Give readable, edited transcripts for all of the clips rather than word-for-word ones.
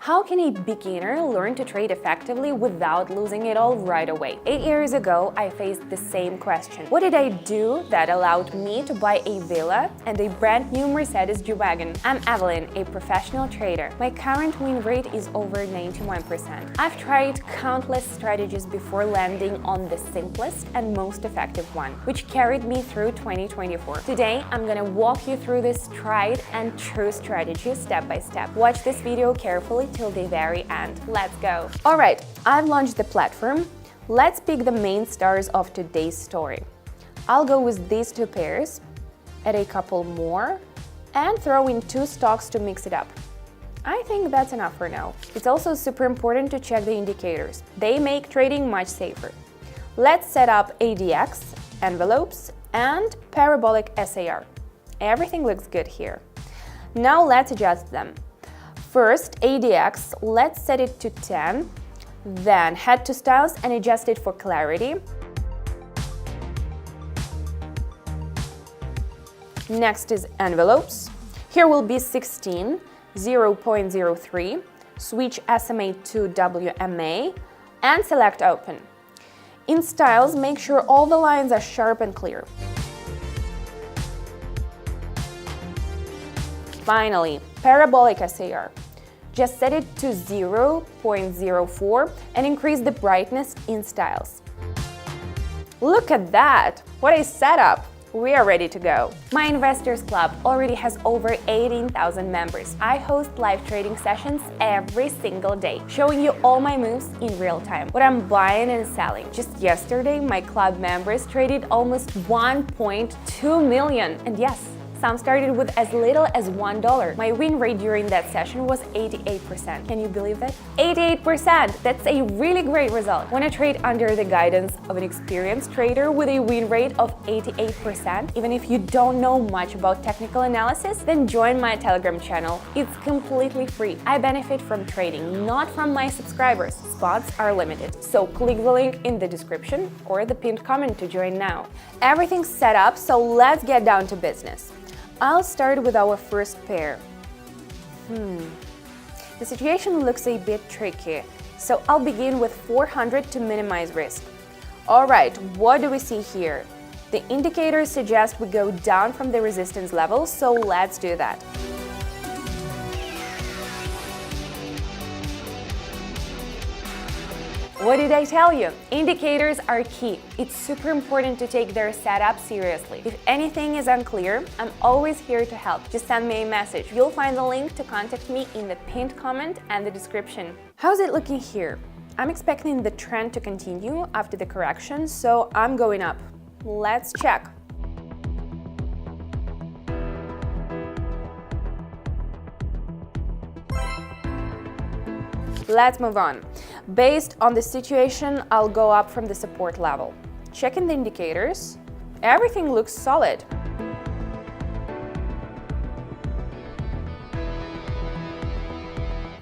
How can a beginner learn to trade effectively without losing it all right away? 8 years ago, I faced the same question. What did I do that allowed me to buy a villa and a brand new Mercedes G-Wagon? I'm Evelyn, a professional trader. My current win rate is over 91%. I've tried countless strategies before landing on the simplest and most effective one, which carried me through 2024. Today, I'm gonna walk you through this tried and true strategy step by step. Watch this video carefully till the very end. Let's go. All right, I've launched the platform. Let's pick the main stars of today's story. I'll go with these two pairs, add a couple more, and throw in 2 stocks to mix it up. I think that's enough for now. It's also super important to check the indicators. They make trading much safer. Let's set up ADX, envelopes, and parabolic SAR. Everything looks good here. Now let's adjust them. First, ADX, let's set it to 10, then head to styles and adjust it for clarity. Next is envelopes. Here will be 16, 0.03, switch SMA to WMA, and select open. In styles, make sure all the lines are sharp and clear. Finally, parabolic SAR. Just set it to 0.04 and increase the brightness in styles. Look at that! What a setup! We are ready to go. My Investors Club already has over 18,000 members. I host live trading sessions every single day, showing you all my moves in real time, what I'm buying and selling. Just yesterday, my club members traded almost 1.2 million. And yes, some started with as little as $1. My win rate during that session was 88%. Can you believe that? 88%! That's a really great result. Want to trade under the guidance of an experienced trader with a win rate of 88%? Even if you don't know much about technical analysis, then join my Telegram channel. It's completely free. I benefit from trading, not from my subscribers. Spots are limited. So click the link in the description or the pinned comment to join now. Everything's set up, so let's get down to business. I'll start with our first pair. The situation looks a bit tricky, so I'll begin with 400 to minimize risk. Alright, what do we see here? The indicators suggest we go down from the resistance level, so let's do that. What did I tell you? Indicators are key. It's super important to take their setup seriously. If anything is unclear, I'm always here to help. Just send me a message. You'll find the link to contact me in the pinned comment and the description. How's it looking here? I'm expecting the trend to continue after the correction, so I'm going up. Let's check. Let's move on. Based on the situation, I'll go up from the support level. Checking the indicators, everything looks solid.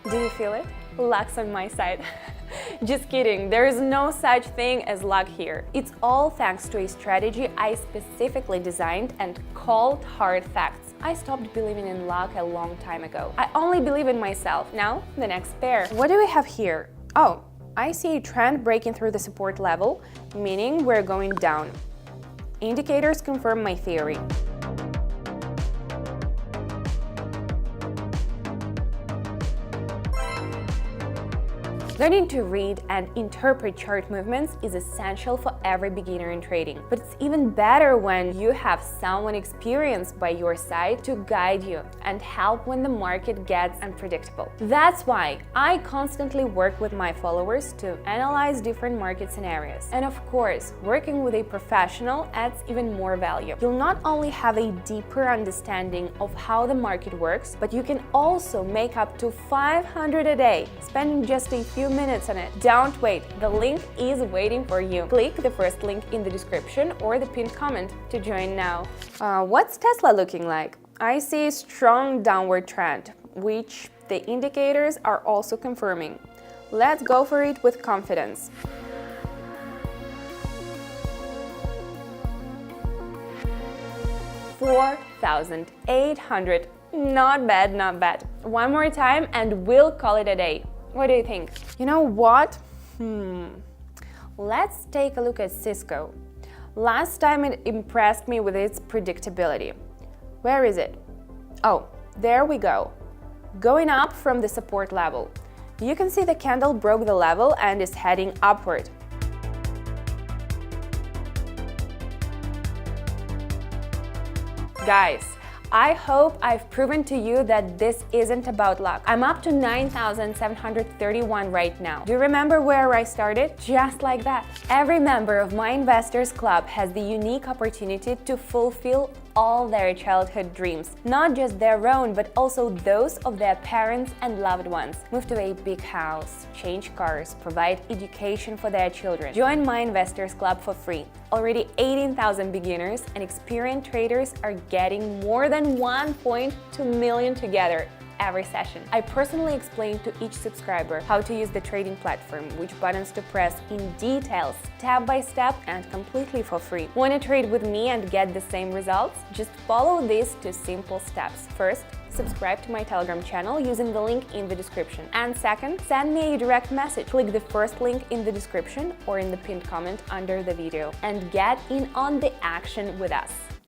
Do you feel it? Luck's on my side. Just kidding, there is no such thing as luck here. It's all thanks to a strategy I specifically designed and called hard facts. I stopped believing in luck a long time ago. I only believe in myself. Now, the next pair. What do we have here? Oh, I see a trend breaking through the support level, meaning we're going down. Indicators confirm my theory. Learning to read and interpret chart movements is essential for every beginner in trading. But it's even better when you have someone experienced by your side to guide you and help when the market gets unpredictable. That's why I constantly work with my followers to analyze different market scenarios. And of course, working with a professional adds even more value. You'll not only have a deeper understanding of how the market works, but you can also make up to 500 a day, spending just a few minutes on it. Don't wait, the link is waiting for you. Click the first link in the description or the pinned comment to join now. What's Tesla looking like? I see a strong downward trend, which the indicators are also confirming. Let's go for it with confidence. $4,800 Not bad, not bad. One more time and we'll call it a day. What do you think? You know what? Let's take a look at Cisco. Last time it impressed me with its predictability. Where is it? Oh, there we go. Going up from the support level. You can see the candle broke the level and is heading upward. Guys, I hope I've proven to you that this isn't about luck. I'm up to 9,731 right now. Do you remember where I started? Just like that. Every member of my Investors Club has the unique opportunity to fulfill all their childhood dreams, not just their own, but also those of their parents and loved ones. Move to a big house, change cars, provide education for their children. Join my Investors Club for free. Already 18,000 beginners and experienced traders are getting more than 1.2 million together every session. I personally explain to each subscriber how to use the trading platform, which buttons to press in detail, step by step and completely for free. Want to trade with me and get the same results? Just follow these 2 simple steps. First, subscribe to my Telegram channel using the link in the description. And second, send me a direct message. Click the first link in the description or in the pinned comment under the video and get in on the action with us.